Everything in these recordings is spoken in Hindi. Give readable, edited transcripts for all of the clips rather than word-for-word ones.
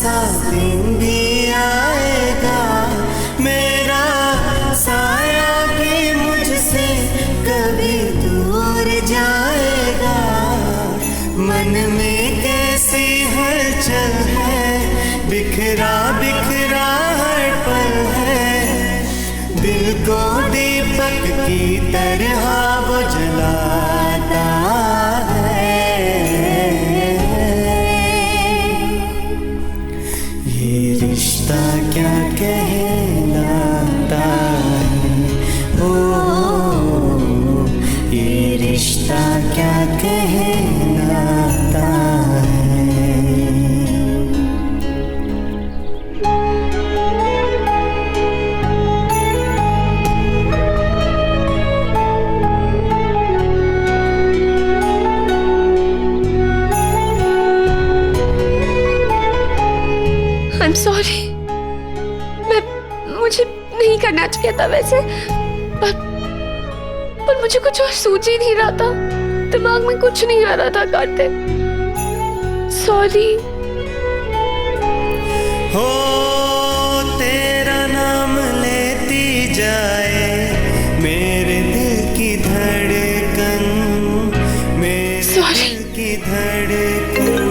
सा दिन भी आएगा, मेरा साया भी मुझसे कभी दूर जाएगा। मन में कैसी हलचल है, बिखरा बिखरा हर पल है। दिल को दीपक की तरह वो जलाता है। ये रिश्ता क्या कहलाता है, ओ ये रिश्ता क्या कहलाता है। I'm sorry. मुझे नहीं करना चाहिए था वैसे, पर मुझे कुछ और सूझ ही नहीं रहा था, दिमाग में कुछ नहीं आ रहा था कार्तिक। सॉरी। हो तेरा नाम लेती जाए मेरे दिल की धड़कन, मेरे दिल की धड़कन।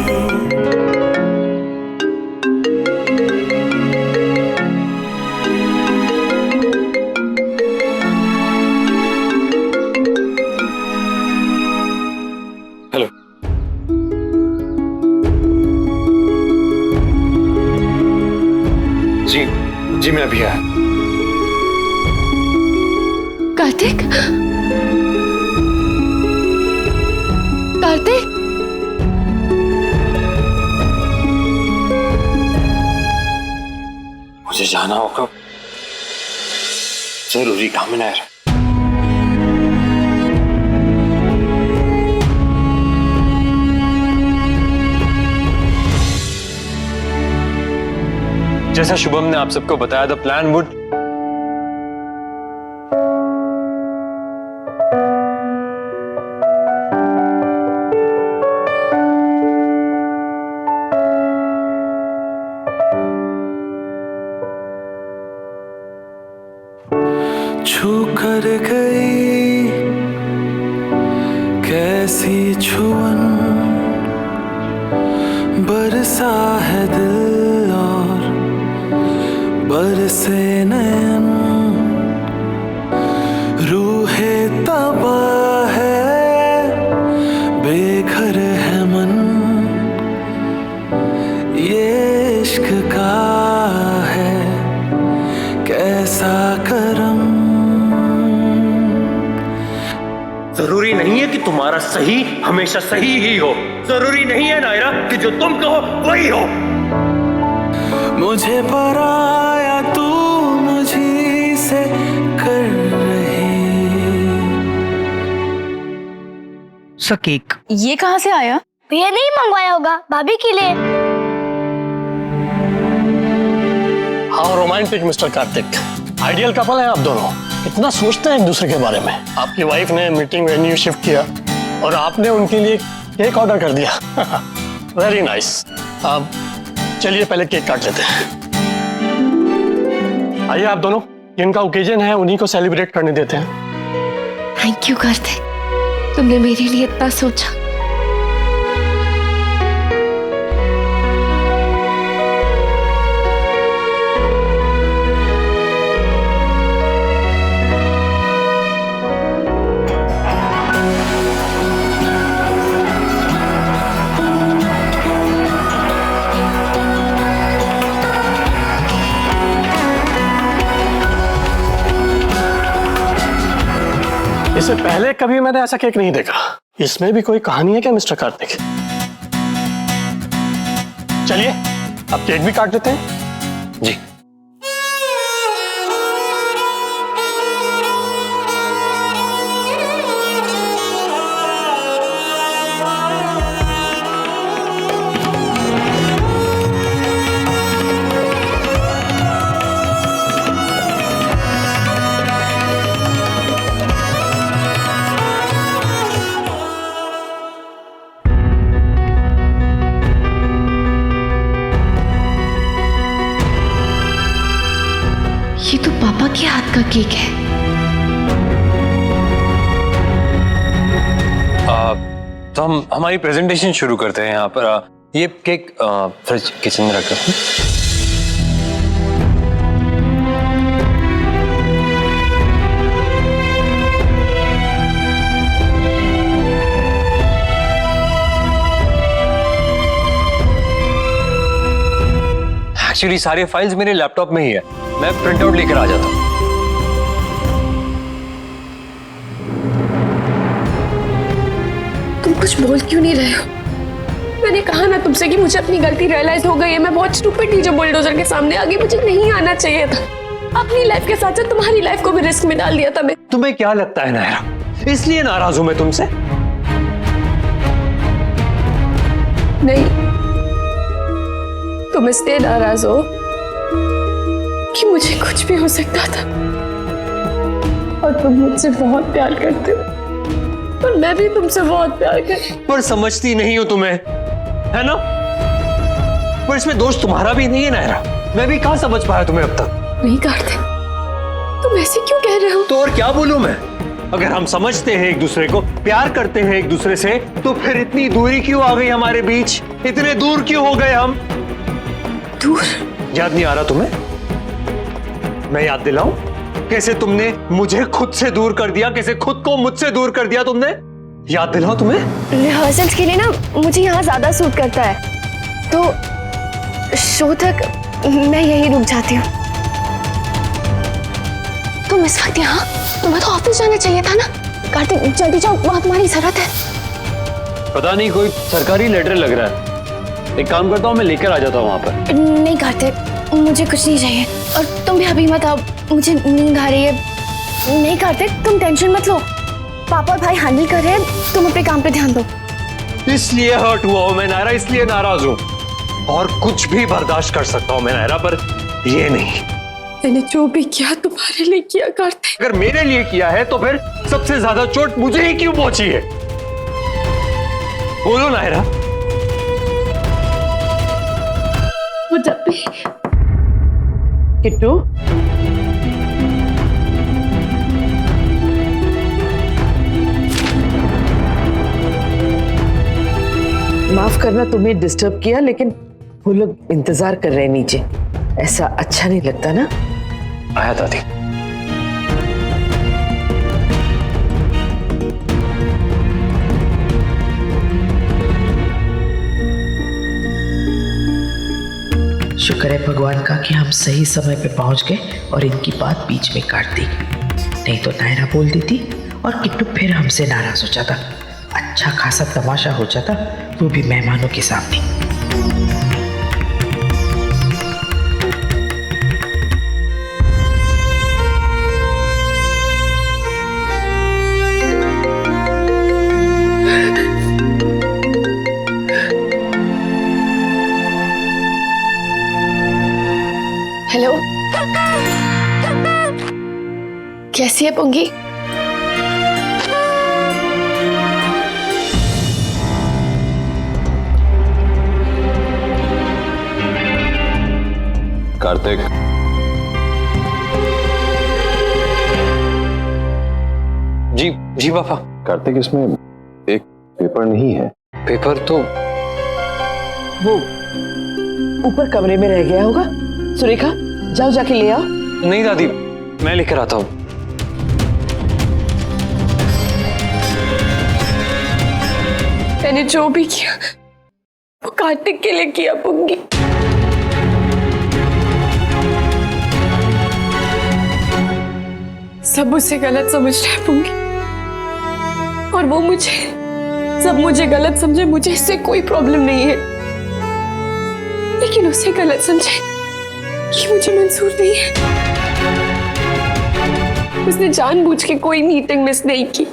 हेलो। जी मैं अभी आया। कार्तिक, कार्तिक, मुझे जाना होगा, जरूरी काम है नायरा। जैसा शुभम ने आप सबको बताया, द प्लान वुड छू कर गई कैसी छुअन, बरसा है दिल और बरसे नयन। रूहे तबाह है, बेघर है मन, ये इश्क का है कैसा करम। जरूरी नहीं है कि तुम्हारा सही हमेशा सही ही हो। जरूरी नहीं है नायरा कि जो तुम कहो वही हो। मुझे पराया तू मुझी से कर रही। केक ये कहाँ से आया? भैया नहीं मंगवाया होगा, भाभी के लिए। हाँ romantic mister Kartik, ideal couple है आप दोनों। इतना सोचते हैं एक दूसरे के बारे में। आपकी वाइफ ने मीटिंग वेन्यू शिफ्ट किया और आपने उनके लिए केक ऑर्डर कर दिया। Very nice. अब चलिए पहले केक काट लेते हैं। आइए आप दोनों, जिनका ओकेजन है उन्हीं को सेलिब्रेट करने देते हैं। थैंक यू कार्तिक, तुमने मेरे लिए इतना सोचा। इससे पहले कभी मैंने ऐसा केक नहीं देखा। इसमें भी कोई कहानी है क्या मिस्टर कार्तिक? चलिए अब केक भी काट लेते हैं। जी हाथ का केक है। तो हम हमारी प्रेजेंटेशन शुरू करते हैं यहाँ पर। ये केक फ्रिज किचन में रखो। एक्चुअली सारी फाइल्स मेरे लैपटॉप में ही है, मैं प्रिंट आउट लेकर आ जाता हूँ। तुम कुछ बोल क्यों नहीं रहे हो? मैंने कहा ना तुमसे कि मुझे अपनी गलती रियलाइज हो गई है। मैं बहुत स्टूपिड थी जो बुलडोजर के सामने आ गई। मुझे नहीं आना चाहिए था। अपनी लाइफ के साथ साथ तुम्हारी लाइफ को भी रिस्क में डाल दिया था मैं। तुम्हें क्या लगता है नायरा, इसलिए नाराज हूं मैं तुमसे? नहीं, तुम इसलिए नाराज हो कि मुझे कुछ भी हो सकता था और तुम मुझसे बहुत प्यार करते हो और मैं भी तुमसे बहुत प्यार करती हूँ। पर समझती नहीं हो तुम्हें, है ना? पर इसमें दोष तुम्हारा भी नहीं है नायरा। मैं भी कहाँ समझ पाया तुम्हें अब तक। नहीं करते, तुम ऐसे क्यों कह रहे हो? तो और क्या बोलूं मैं? अगर हम समझते हैं एक दूसरे को, प्यार करते हैं एक दूसरे से, तो फिर इतनी दूरी क्यों आ गई हमारे बीच? इतने दूर क्यों हो गए हम? दूर? याद नहीं आ रहा तुम्हें? मैं याद दिलाऊं? कैसे तुमने मुझे खुद से दूर कर दिया, कैसे खुद को मुझसे दूर कर दिया तुमने? याद दिलाओ तुम्हें? रिहर्सल्स के लिए ना मुझे यहाँ ज्यादा सूट करता है, तो शो तक मैं यही रुक जाती हूँ। तुम इस वक्त यहाँ? तुम्हें तो ऑफिस जाना चाहिए था ना। कार्तिक जल्दी जाओ, वहाँ तुम्हारी जरूरत है। पता नहीं कोई सरकारी लेटर लग रहा है। एक काम करता हूँ, मैं लेकर आ जाता हूँ वहां पर। नहीं कार्तिक, मुझे कुछ नहीं चाहिए और तुम भी अभी मत आओ, मुझे नींद आ रही है। नहीं कार्तिक, तुम टेंशन मत लो, पापा और भाई हैंडल कर रहे हैं, तुम अपने काम पे ध्यान दो। इसलिए हर्ट हुआ हूं मैं नायरा, इसलिए नाराज हूं। और कुछ भी बर्दाश्त कर सकता हूं मैं नायरा, पर ये नहीं। मैंने जो भी किया तुम्हारे लिए किया कार्तिक। अगर मेरे लिए किया है तो फिर सबसे ज्यादा चोट मुझे ही क्यों पहुंची है? बोलो नायरा। वो जब भी किट्टू, माफ करना तुम्हें डिस्टर्ब किया, लेकिन वो लोग इंतजार कर रहे हैं नीचे। ऐसा अच्छा नहीं लगता ना। आया दादी। शुक्र है भगवान का कि हम सही समय पे पहुंच गए और इनकी बात बीच में काट दी, नहीं तो नायरा बोल देती और किट्टू फिर हमसे नाराज हो जाता। अच्छा खासा तमाशा हो जाता, वो भी मेहमानों के सामने। हेलो, कैसी है पुंगी? कार्तिक, जी जी पापा। कार्तिक, इसमें एक पेपर नहीं है। पेपर तो वो ऊपर कमरे में रह गया होगा। सुरेखा, जाओ जाके ले आओ। नहीं दादी, मैं लेकर आता हूँ। मैंने जो भी किया वो कार्तिक के लिए किया पुंगी। सब उसे गलत समझ रहे हैं पुंगी, और वो मुझे, सब मुझे गलत समझे, मुझे इससे कोई प्रॉब्लम नहीं है, लेकिन उसे गलत समझे कि मुझे मंजूर नहीं है। उसने जानबूझ के कोई मीटिंग मिस नहीं की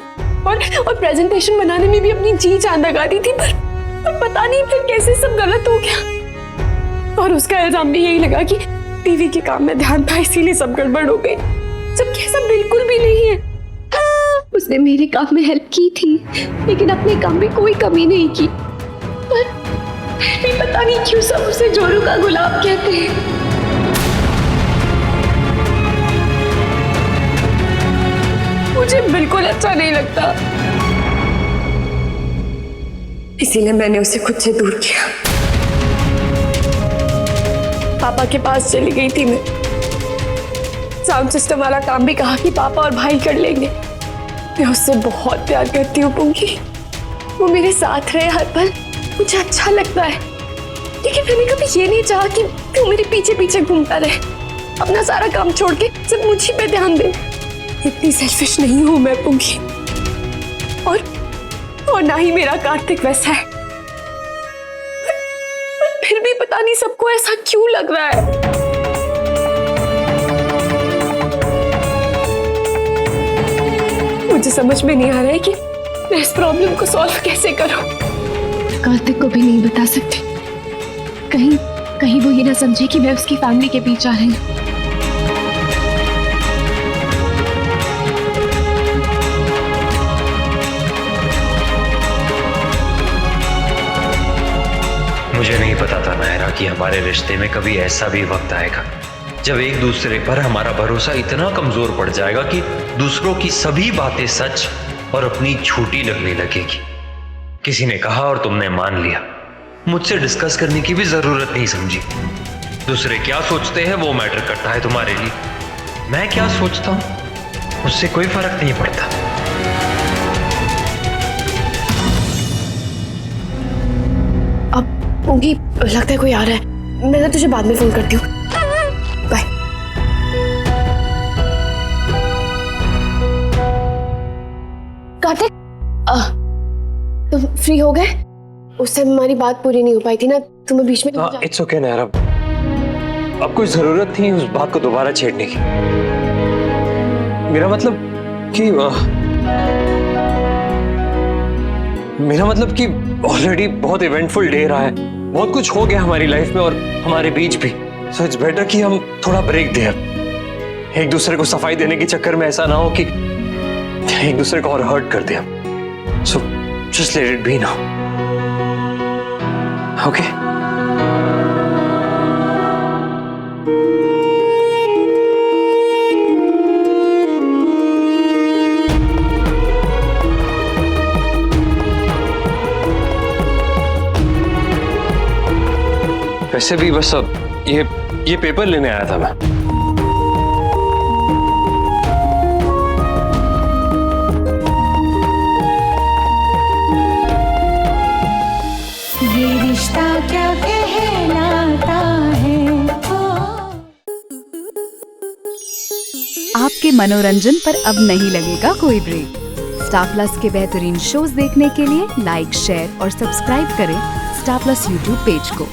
और प्रेजेंटेशन बनाने में भी अपनी जी जान लगा दी थी, पर पता नहीं फिर कैसे सब गलत हो गया। और उसका इल्जाम भी यही लगा कि टीवी के काम में ध्यान था, इसीलिए सब गड़बड़ हो गई, जबकि ऐसा बिल्कुल भी नहीं है। उसने मेरे काम में हेल्प की थी, लेकिन अपने काम में कोई कमी नहीं की, पर भी पता नहीं क्यों सब उसे जोरू का गुलाब कहते हैं। मुझे बिल्कुल अच्छा नहीं लगता, इसीलिए मैंने उसे खुद से दूर किया। पापा के पास चली गई थी मैं, साउंड सिस्टम वाला काम भी कहा कि पापा और भाई कर लेंगे। मैं उससे बहुत प्यार करती हूँ पुंगी, वो मेरे साथ रहे हर पल, मुझे अच्छा लगता है। लेकिन मैंने कभी ये नहीं चाहा कि तू मेरे पीछे पीछे घूमता रहे, अपना सारा काम छोड़ के सिर्फ मुझी पे ध्यान दे। इतनी सेल्फिश नहीं हूं मैं पुंगी, और ना ही मेरा कार्तिक वैसा है। पर फिर भी पता नहीं सबको ऐसा क्यों लग रहा है। मुझे समझ में नहीं आ रहा है कि मैं इस प्रॉब्लम को सॉल्व कैसे करूं। कार्तिक को भी नहीं बता सकती, कहीं वो ये ना समझे कि मैं उसकी फैमिली के बीच आ रही हूँ। मुझे नहीं पता था नायरा कि हमारे रिश्ते में कभी ऐसा भी वक्त आएगा जब एक दूसरे पर हमारा भरोसा इतना कमजोर पड़ जाएगा कि दूसरों की सभी बातें सच और अपनी झूठी लगने लगेगी। किसी ने कहा और तुमने मान लिया, मुझसे डिस्कस करने की भी जरूरत नहीं समझी। दूसरे क्या सोचते हैं वो मैटर करता है तुम्हारे लिए, मैं क्या सोचता हूं उससे कोई फर्क नहीं पड़ता। अब पुंगी लगता है कोई आ रहा है, मैं तुझे बाद में फोन करती हूँ। बाय। कार्तिक, तुम फ्री हो गए? उस टाइम हमारी बात पूरी नहीं हो पाई थी ना, तुम्हें बीच में इट्स ओके नायरा, अब कोई जरूरत थी उस बात को दोबारा छेड़ने की। मेरा मतलब कि ऑलरेडी बहुत इवेंटफुल डे रहा है, बहुत कुछ हो गया हमारी लाइफ में और हमारे बीच भी। सो इट्स बेटर कि हम थोड़ा ब्रेक दें, एक दूसरे को सफाई देने के चक्कर में ऐसा ना हो कि एक दूसरे को और हर्ट कर दें। So just let it be now, okay? वैसे भी बस अब ये पेपर लेने आया था मैं। ये रिश्ता क्या कहलाता है। आपके मनोरंजन पर अब नहीं लगेगा कोई ब्रेक। स्टार प्लस के बेहतरीन शोज देखने के लिए लाइक, शेयर और सब्सक्राइब करें स्टार प्लस यूट्यूब पेज को।